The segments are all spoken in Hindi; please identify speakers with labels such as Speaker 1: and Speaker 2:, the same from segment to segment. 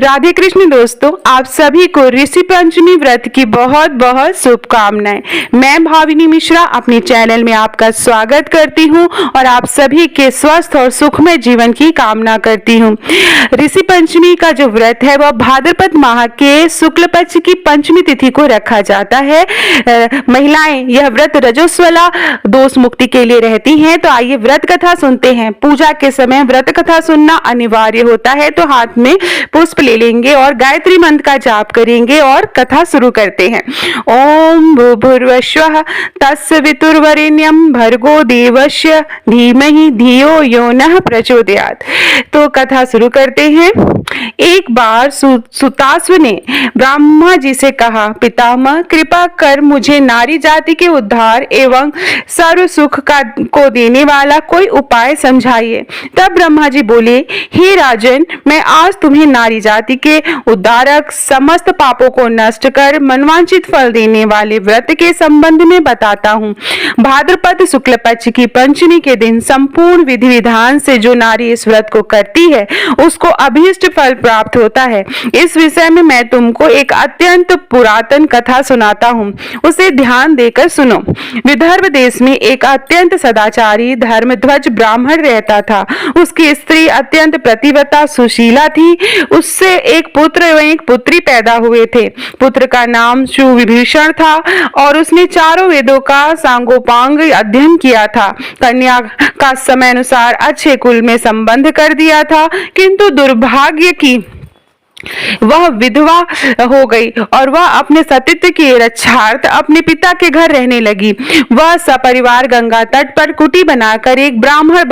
Speaker 1: राधे कृष्ण दोस्तों, आप सभी को ऋषि पंचमी व्रत की बहुत बहुत शुभकामनाएं। मैं भाविनी मिश्रा अपने चैनल में आपका स्वागत करती हूं और आप सभी के स्वस्थ और सुखमय जीवन की कामना करती हूं। ऋषि पंचमी का जो व्रत है वह भाद्रपद माह के शुक्ल पक्ष की पंचमी तिथि को रखा जाता है। महिलाएं यह व्रत रजोस्वला दोष मुक्ति के लिए रहती हैं। तो आइए व्रत कथा सुनते हैं। पूजा के समय व्रत कथा सुनना अनिवार्य होता है, तो हाथ में पुष्प ले लेंगे और गायत्री मंत्र का जाप करेंगे और कथा शुरू करते हैं। ओम भूर्भुवस्वः तत्सवितुर्वरेण्यं भर्गो देवस्य धीमहि धियो यो नः प्रचोदयात्। तो कथा शुरू करते हैं। एक बार सुतास्व ने ब्रह्मा जी से कहा, पितामह कृपा कर मुझे नारी जाति के उद्धार एवं सर्व सुख को देने वाला कोई उपाय समझाइए। तब ब्रह्मा जी बोले, हे राजन, मैं आज तुम्हें नारी जाति के उद्धारक, समस्त पापों को नष्ट कर मनवांचित फल देने वाले व्रत के संबंध में बताता हूँ। भाद्रपद शुक्ल पक्ष की पंचमी के दिन संपूर्ण विधि विधान से जो नारी इस व्रत को करती है उसको अभीष्ट फल प्राप्त होता है। इस विषय में मैं तुमको एक अत्यंत पुरातन कथा सुनाता हूँ, उसे ध्यान देकर सुनो। विदर्भ देश में एक अत्यंत सदाचारी धर्मध्वज ब्राह्मण रहता था। उसकी स्त्री अत्यंत प्रतिव्रता सुशीला थी। उससे एक पुत्र एवं एक पुत्री पैदा हुए थे। पुत्र का नाम सुविभीषण था और उसने चारों वेदों का सांगोपांग अध्ययन किया था। कन्या का समय अनुसार अच्छे कुल में संबंध कर दिया था, किंतु दुर्भाग्य की वह विधवा हो गई और वह अपने सतीत्व की रक्षार्थ अपने पिता के घर रहने लगी। वह सपरिवार गंगा तट पर कुटी बनाकर एक ब्राह्मण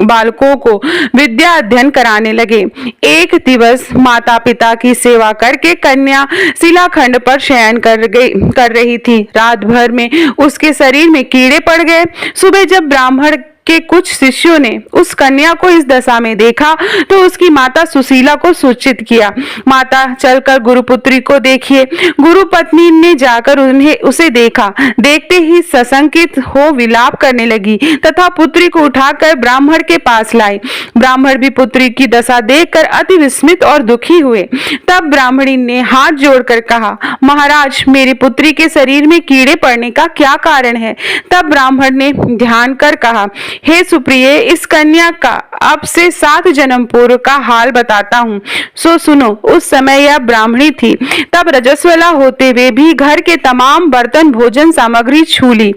Speaker 1: बालकों को विद्या अध्ययन कराने लगे। एक दिवस माता पिता की सेवा करके कन्या शिलाखंड पर शयन कर रही थी। रात भर में उसके शरीर में कीड़े पड़ गए। सुबह जब ब्राह्मण के कुछ शिष्यों ने उस कन्या को इस दशा में देखा तो उसकी माता सुशीला को सूचित किया। माता चलकर गुरुपुत्री को देखिए। गुरु पत्नी ने जाकर उसे देखा। देखते ही सशंकित हो विलाप करने लगी तथा पुत्री को उठाकर ब्राह्मण के पास लाई। ब्राह्मण भी पुत्री की दशा देखकर अति विस्मित और दुखी हुए। तब ब्राह्मणी ने हाथ जोड़कर कहा, महाराज, मेरी पुत्री के शरीर में कीड़े पड़ने का क्या कारण है? तब ब्राह्मण ने ध्यान कर कहा, हे सुप्रिय, इस कन्या का अब से 7 जन्म पूर्व का हाल बताता हूँ, सो सुनो। उस समय यह ब्राह्मणी थी। तब रजस्वला होते हुए भी घर के तमाम बर्तन भोजन सामग्री छू ली।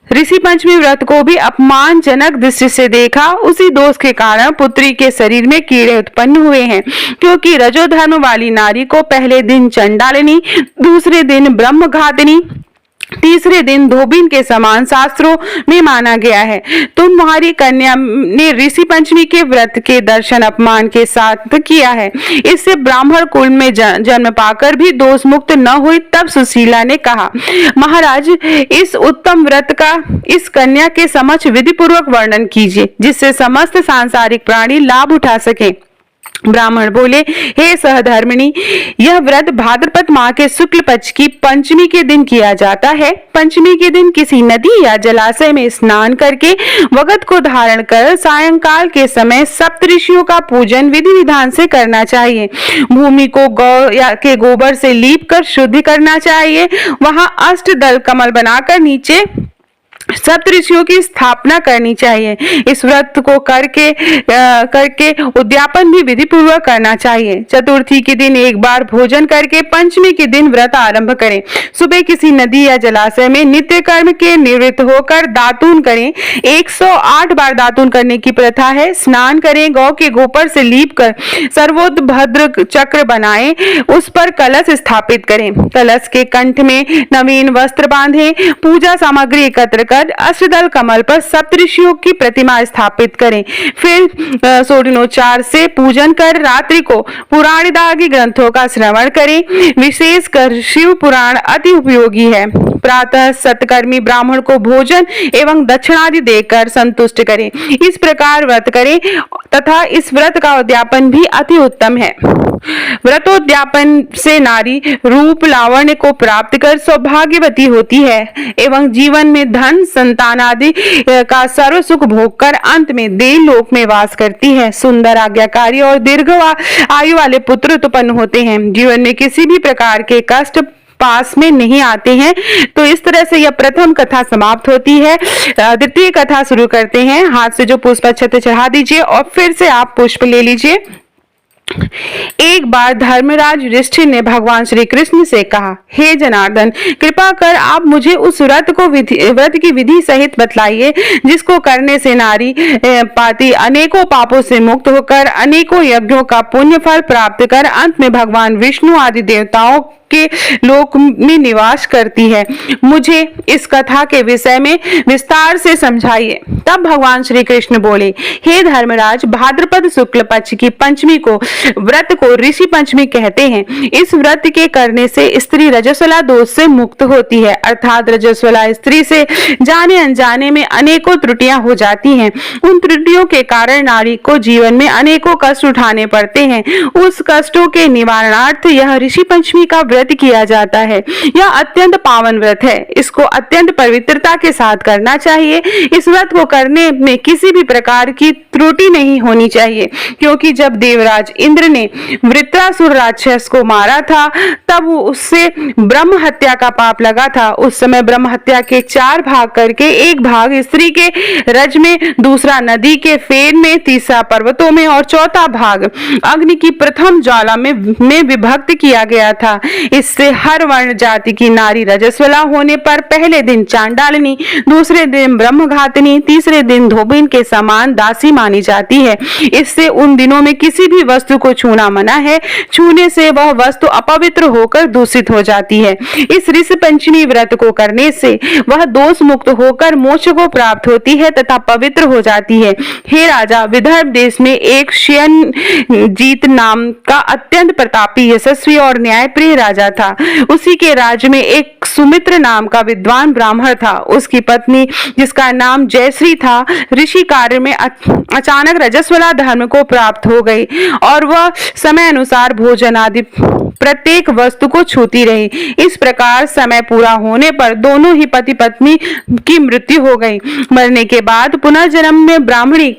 Speaker 1: ऋषि पंचमी व्रत को भी अपमानजनक दृष्टि से देखा। उसी दोष के कारण पुत्री के शरीर में कीड़े उत्पन्न हुए हैं, क्योंकि रजोधर्म वाली नारी को पहले दिन चंडालिनी, दूसरे दिन ब्रह्मघातिनी, तीसरे दिन धोबिन के समान शास्त्रों में माना गया है। तुम्हारी कन्या ने ऋषि पंचमी के व्रत के दर्शन अपमान के साथ किया है। इससे ब्राह्मण कुल में जन्म पाकर भी दोष मुक्त न हुई। तब सुशीला ने कहा, महाराज, इस उत्तम व्रत का इस कन्या के समक्ष विधि पूर्वक वर्णन कीजिए, जिससे समस्त सांसारिक प्राणी लाभ उठा सके। ब्राह्मण बोले, हे सहधर्मिणी, यह व्रत भाद्रपद माह के शुक्ल पक्ष की पंचमी के दिन किया जाता है। पंचमी के दिन किसी नदी या जलाशय में स्नान करके वगत को धारण कर सायंकाल के समय सप्तऋषियों का पूजन विधि विधान से करना चाहिए। भूमि को गौ या के गोबर से लीप कर शुद्ध करना चाहिए। वहां अष्टदल कमल बनाकर नीचे सप्तऋषियों की स्थापना करनी चाहिए। इस व्रत को करके उद्यापन भी विधि पूर्वक करना चाहिए। चतुर्थी के दिन एक बार भोजन करके पंचमी के दिन व्रत आरंभ करें। सुबह किसी नदी या जलाशय में नित्य कर्म के निवृत्त होकर दातून करें। 108 बार दातून करने की प्रथा है। स्नान करें। गौ के गोबर से लीप कर सर्वोत्भद्र चक्र बनाएं। उस पर कलश स्थापित करें। कलश के कंठ में नवीन वस्त्र बांधें। पूजा सामग्री एकत्र कर अष्टदल कमल पर सप्तऋषियों की प्रतिमा स्थापित करें। फिर षोडशोपचार से पूजन कर रात्रि को पुराणादि ग्रंथों का श्रवण करें। विशेषकर शिव पुराण अति उपयोगी है। प्रातः सत्कर्मी ब्राह्मण को भोजन एवं दक्षिणादि देकर संतुष्ट करें। इस प्रकार व्रत करें तथा इस व्रत का उद्यापन भी अति उत्तम है। व्रतोद्यापन से नारी रूप लावण्य को प्राप्त कर सौभाग्यवती होती है एवं जीवन में धन संतान आदि का सर्व सुख भोग कर अंत में देवलोक में वास करती है। सुंदर आज्ञाकारी और दीर्घ आयु वाले पुत्र उत्पन्न होते हैं। जीवन में किसी भी प्रकार के कष्ट पास में नहीं आते हैं। तो इस तरह से यह प्रथम कथा समाप्त होती है। द्वितीय कथा शुरू करते हैं। हाथ से जो पुष्प अक्षत चढ़ा दीजिए और फिर से आप पुष्प ले लीजिए। एक बार धर्मराज युधिष्ठिर ने भगवान श्री कृष्ण से कहा, हे जनार्दन, कृपा कर आप मुझे उस व्रत की विधि सहित बतलाइए जिसको करने से नारी पाती अनेकों पापों से मुक्त होकर अनेकों यज्ञों का पुण्य फल प्राप्त कर अंत में भगवान विष्णु आदि देवताओं के लोक में निवास करती है। मुझे इस कथा के विषय में विस्तार से समझाइए। तब भगवान श्री कृष्ण बोले, हे धर्मराज, भाद्रपद शुक्ल पक्ष की पंचमी को व्रत को ऋषि पंचमी कहते हैं। इस व्रत के करने से स्त्री रजस्वला दोष से मुक्त होती है, अर्थात रजस्वला स्त्री से जाने अनजाने में अनेकों त्रुटियां हो जाती हैं। उन त्रुटियों के कारण नारी को जीवन में अनेकों कष्ट उठाने पड़ते हैं। उस कष्टों के निवारणार्थ यह ऋषि पंचमी का व्रत किया जाता है। यह अत्यंत पावन व्रत है। इसको अत्यंत पवित्रता के साथ करना चाहिए। इस व्रत को करने में किसी भी प्रकार की त्रुटि नहीं होनी चाहिए, क्योंकि जब देवराज इंद्र ने वृत्रासुर राक्षस को मारा था तब उससे ब्रह्म हत्या का पाप लगा था। उस समय ब्रह्म हत्या के 4 भाग करके एक भाग स्त्री के रज में, दूसरा नदी के फेन में, तीसरा पर्वतों में और चौथा भाग अग्नि की प्रथम ज्वाला में विभक्त किया गया था। इससे हर वर्ण जाति की नारी रजस्वला होने पर पहले दिन चांडालिनी, दूसरे दिन ब्रह्मघातिनी, तीसरे दिन धोबिन के समान दासी मानी जाती है। इससे उन दिनों में किसी भी वस्तु को छूना मना है। छूने से वह वस्तु अपवित्र होकर दूषित हो जाती है। इस ऋषि पंचमी व्रत को करने से वह दोष मुक्त होकर मोक्ष को प्राप्त होती है तथा पवित्र हो जाती है। हे राजा, विदर्भ देश में एक श्यनजीत नाम का अत्यंत प्रतापी, यशस्वी और न्यायप्रिय राजा था। उसी के राज्य में एक सुमित्र नाम का विद्वान ब्राह्मण था। उसकी पत्नी, जिसका नाम जयश्री था, ऋषि कार्य में अचानक रजस्वला धर्म को प्राप्त हो गई और वह समय अनुसार भोजन आदि प्रत्येक वस्तु को छूती रही। इस प्रकार समय पूरा होने पर दोनों ही पति पत्नी की मृत्यु हो गई। मरने के बाद पुनर्जन्म में ब्राह्मणी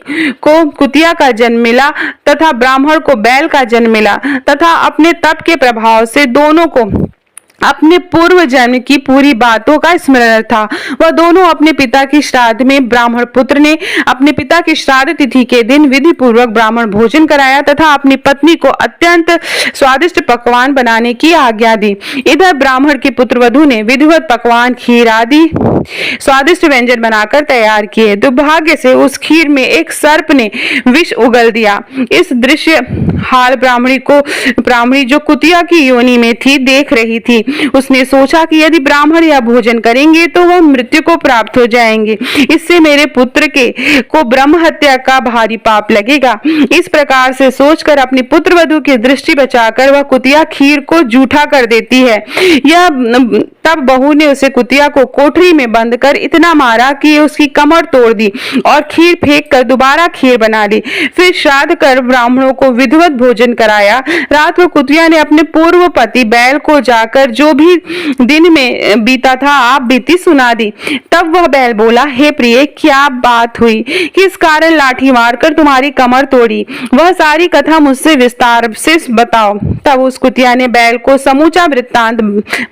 Speaker 1: को कुतिया का जन्म मिला तथा ब्राह्मण को बैल का जन्म मिला तथा अपने तप के प्रभाव से दोनों को अपने पूर्व जन्म की पूरी बातों का स्मरण था। वह दोनों अपने पिता की श्राद्ध में, ब्राह्मण पुत्र ने अपने पिता की श्राद्ध तिथि के दिन विधि पूर्वक ब्राह्मण भोजन कराया तथा अपनी पत्नी को अत्यंत स्वादिष्ट पकवान बनाने की आज्ञा दी। इधर ब्राह्मण की पुत्रवधू ने विधिवत पकवान, खीर आदि स्वादिष्ट व्यंजन बनाकर तैयार किए। दुर्भाग्य से उस खीर में एक सर्प ने विष उगल दिया। इस दृश्य हाल ब्राह्मणी जो कुतिया की योनि में थी देख रही थी। उसने सोचा कि यदि ब्राह्मण यह भोजन करेंगे तो वह मृत्यु को प्राप्त हो जाएंगे। इससे मेरे पुत्र को ब्रह्म हत्या का भारी पाप लगेगा। इस प्रकार से सोचकर अपनी पुत्रवधू की दृष्टि बचाकर वह कुतिया खीर को जूठा कर देती है। तब बहू ने उसे कुतिया को कोठरी में बंद कर इतना मारा कि उसकी कमर तोड़ दी और खीर फेंक कर दोबारा खीर बना ली। फिर श्राद्ध कर ब्राह्मणों को विधिवत भोजन कराया। रात को कुतिया ने अपने पूर्व पति बैल को जाकर जो भी दिन में बीता था आप बीती सुना दी। तब वह बैल बोला, हे प्रिय, क्या बात हुई, किस कारण लाठी मारकर तुम्हारी कमर तोड़ी? वह सारी कथा मुझसे विस्तार से बताओ। तब उस कुतिया ने बैल को समूचा वृत्तांत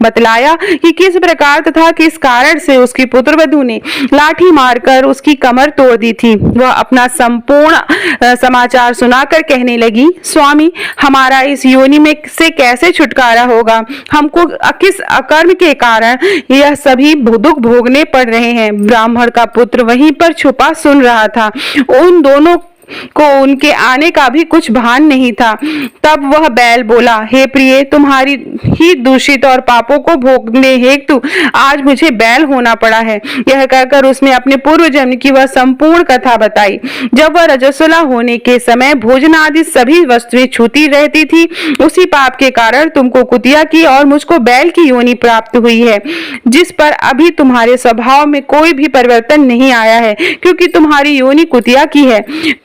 Speaker 1: बतलाया कि किस प्रकार तथा किस कारण से उसकी पुत्रवधू ने लाठी मारकर उसकी कमर तोड़ दी थी। वह अपना संपूर्ण समाचार सुनाकर कहने लगी, स्वामी, हमारा इस योनि में से कैसे छुटकारा होगा? हमको किस अकर्म के कारण यह सभी दुख भोगने पड़ रहे हैं? ब्राह्मण का पुत्र वहीं पर छुपा सुन रहा था। उन दोनों को उनके आने का भी कुछ भान नहीं था। तब वह बैल बोला, हे प्रिय, तुम्हारी ही दूषित और पापों को भोगने हेतु आज मुझे बैल होना पड़ा है। यह कहकर उसने अपने पूर्व जन्म की वह संपूर्ण कथा बताई। जब वह रजस्वला होने के समय भोजन आदि सभी वस्तुएं छूती रहती थी, उसी पाप के कारण तुमको कुतिया की और मुझको बैल की योनि प्राप्त हुई है, जिस पर अभी तुम्हारे स्वभाव में कोई भी परिवर्तन नहीं आया है, क्योंकि तुम्हारी योनि कुतिया की है।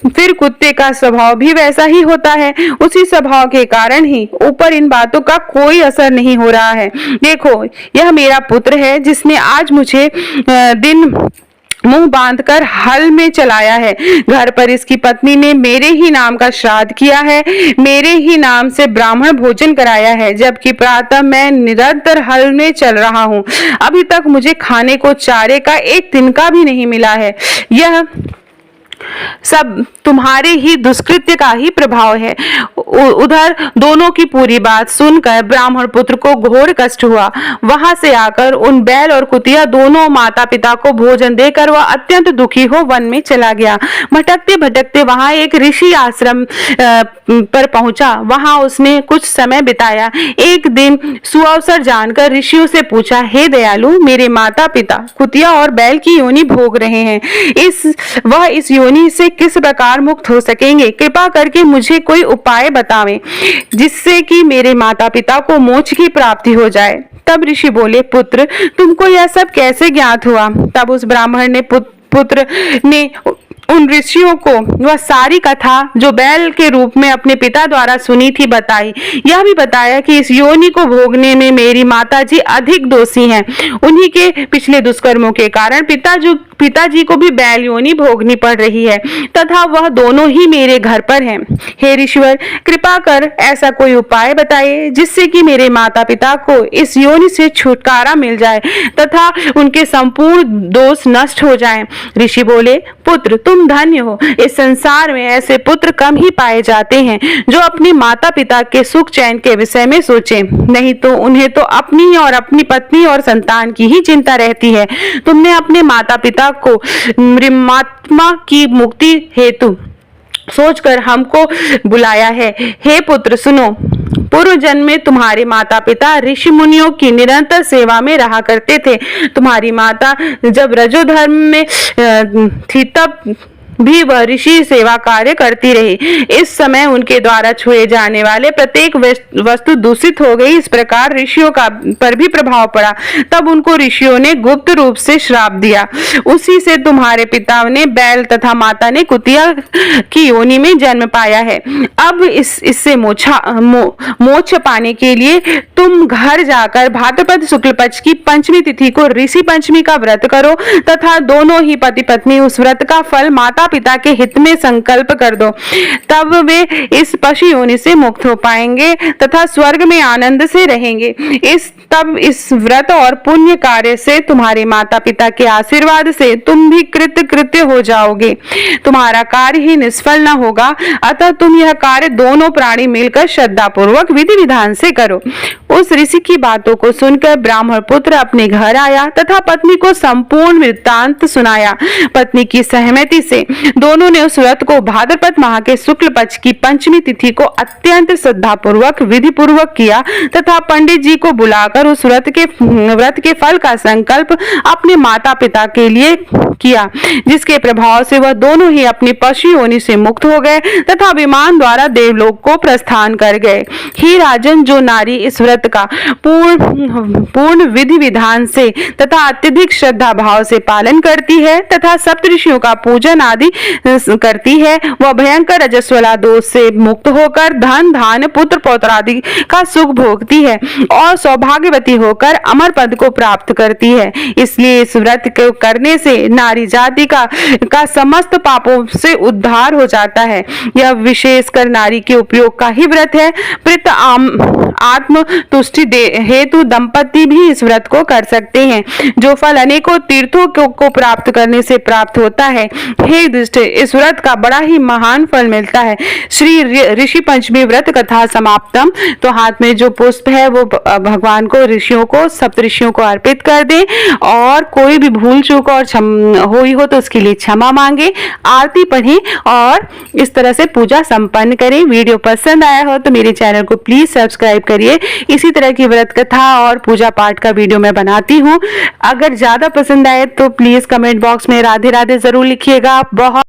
Speaker 1: फिर कुत्ते का स्वभाव भी वैसा ही होता है। उसी स्वभाव के कारण ही ऊपर इन बातों का कोई असर नहीं हो रहा है। देखो, यह मेरा पुत्र है, जिसने आज मुझे दिन मुंह बांधकर हल में चलाया है। घर पर इसकी पत्नी ने मेरे ही नाम का श्राद्ध किया है, मेरे ही नाम से ब्राह्मण भोजन कराया है, जबकि प्रातः मैं निरंतर हल में चल रहा हूँ। अभी तक मुझे खाने को चारे का एक तिनका भी नहीं मिला है। यह सब तुम्हारे ही दुष्कृत्य का ही प्रभाव है। उधर दोनों की पूरी बात सुनकर ब्राह्मण पुत्र को घोर कष्ट हुआ। वहां से आकर उन बैल और कुतिया दोनों माता पिता को भोजन देकर वह अत्यंत दुखी हो वन में चला गया। भटकते भटकते वहां एक ऋषि आश्रम पर पहुंचा। वहां उसने कुछ समय बिताया। एक दिन सुअवसर जानकर ऋषियों से पूछा, हे दयालु, मेरे माता पिता कुतिया और बैल की योनि भोग रहे हैं। इस योनि से किस प्रकार मुक्त हो सकेंगे? कृपा करके मुझे कोई उपाय बतावें, जिससे कि मेरे माता पिता को मोक्ष की प्राप्ति हो जाए। तब ऋषि बोले, पुत्र, तुमको यह सब कैसे ज्ञात हुआ? तब उस ब्राह्मण ने पुत्र ने उन ऋषियों को वह सारी कथा जो बैल के रूप में अपने पिता द्वारा सुनी थी बताई। यह भी बताया कि इस योनि को भोगने में मेरी माताजी अधिक दोषी हैं। उन्हीं के पिछले दुष्कर्मों के कारण पिताजी को भी बैल योनि भोगनी पड़ रही है, तथा वह दोनों ही मेरे घर पर हैं। हे ऋषिवर, कृपा कर ऐसा कोई उपाय बताइए, जिससे कि मेरे माता पिता को इस योनि से छुटकारा मिल जाए तथा उनके संपूर्ण दोष नष्ट हो जाएं। ऋषि बोले, पुत्र, तुम धन्य हो। इस संसार में ऐसे पुत्र कम ही पाए जाते हैं जो अपने माता पिता के सुख चैन के विषय में सोचें। नहीं तो उन्हें तो अपनी और अपनी पत्नी और संतान की ही चिंता रहती है। तुमने अपने माता पिता को मृत्युआत्मा की मुक्ति हेतु सोचकर हमको बुलाया है। हे पुत्र, सुनो। पूर्व जन्म में तुम्हारे माता पिता ऋषि मुनियों की निरंतर सेवा में रहा करते थे। तुम्हारी माता जब रजोधर्म में थी, तब भी वह ऋषि सेवा कार्य करती रही। इस समय उनके द्वारा छुए जाने वाले प्रत्येक वस्तु दूषित हो गई। इस प्रकार ऋषियों का पर भी प्रभाव पड़ा। तब उनको ऋषियों ने गुप्त रूप से श्राप दिया। उसी से तुम्हारे पिता ने बैल तथा माता ने कुतिया की योनि में जन्म पाया है। अब इससे मोक्ष पाने के लिए तुम घर जाकर भाद्रपद शुक्ल पक्ष की पंचमी तिथि को ऋषि पंचमी का व्रत करो तथा दोनों ही पति पत्नी उस व्रत का फल माता पिता के हित में संकल्प कर दो। तब वे इस पशु योनि से मुक्त हो पाएंगे तथा स्वर्ग में आनंद से रहेंगे। तब इस व्रत और पुण्य कार्य से तुम्हारे माता पिता के आशीर्वाद से तुम भी कृत्य हो जाओगे। तुम्हारा कार्य ही निष्फल न होगा। अतः तुम यह कार्य दोनों प्राणी मिलकर श्रद्धा पूर्वक विधि विधान से करो। उस ऋषि की बातों को सुनकर ब्राह्मण पुत्र अपने घर आया तथा पत्नी को संपूर्ण वृत्तांत सुनाया। पत्नी की सहमति से दोनों ने उस व्रत को भाद्रपद माह के शुक्ल पक्ष की पंचमी तिथि को अत्यंत श्रद्धा पूर्वक विधि पूर्वक किया तथा पंडित जी को बुलाकर उस व्रत के फल का संकल्प अपने माता पिता के लिए किया, जिसके प्रभाव से वह दोनों ही अपनी पशु योनि से मुक्त हो गए तथा विमान द्वारा देवलोक को प्रस्थान कर गए। ही राजन, जो नारी इस व्रत का पूर्ण विधि विधान से तथा अत्यधिक श्रद्धा भाव से पालन करती है तथा सप्तऋषियों का पूजन आदि करती है, वह भयंकर रजस्वला दोष से मुक्त होकर धन धान्य पुत्र पौत्र आदि का सुख भोगती है और सौभाग्यवती होकर अमर पद को प्राप्त करती है। इसलिए इस व्रत को करने से नारी जाति का समस्त पापों से उद्धार हो जाता है। यह विशेषकर नारी के उपयोग का ही व्रत है। आत्म तुष्टि हेतु दंपति भी इस व्रत को कर सकते हैं, जो फल अनेकों तीर्थों को प्राप्त करने से प्राप्त होता है। हे युधिष्ठिर, इस व्रत का बड़ा ही महान फल मिलता है। श्री ऋषि पंचमी व्रत कथा समाप्तम। तो हाथ में जो पुष्प है वो भगवान को, ऋषियों को, सप्तऋषियों को अर्पित कर दे और कोई भी भूल चूक और हुई हो तो उसके लिए क्षमा मांगे, आरती पढ़े और इस तरह से पूजा संपन्न करें। वीडियो पसंद आया हो तो मेरे चैनल को प्लीज सब्सक्राइब करिए। इसी तरह की व्रत कथा और पूजा पाठ का वीडियो मैं बनाती हूँ। अगर ज्यादा पसंद आए तो प्लीज कमेंट बॉक्स में राधे राधे जरूर लिखिएगा। बहुत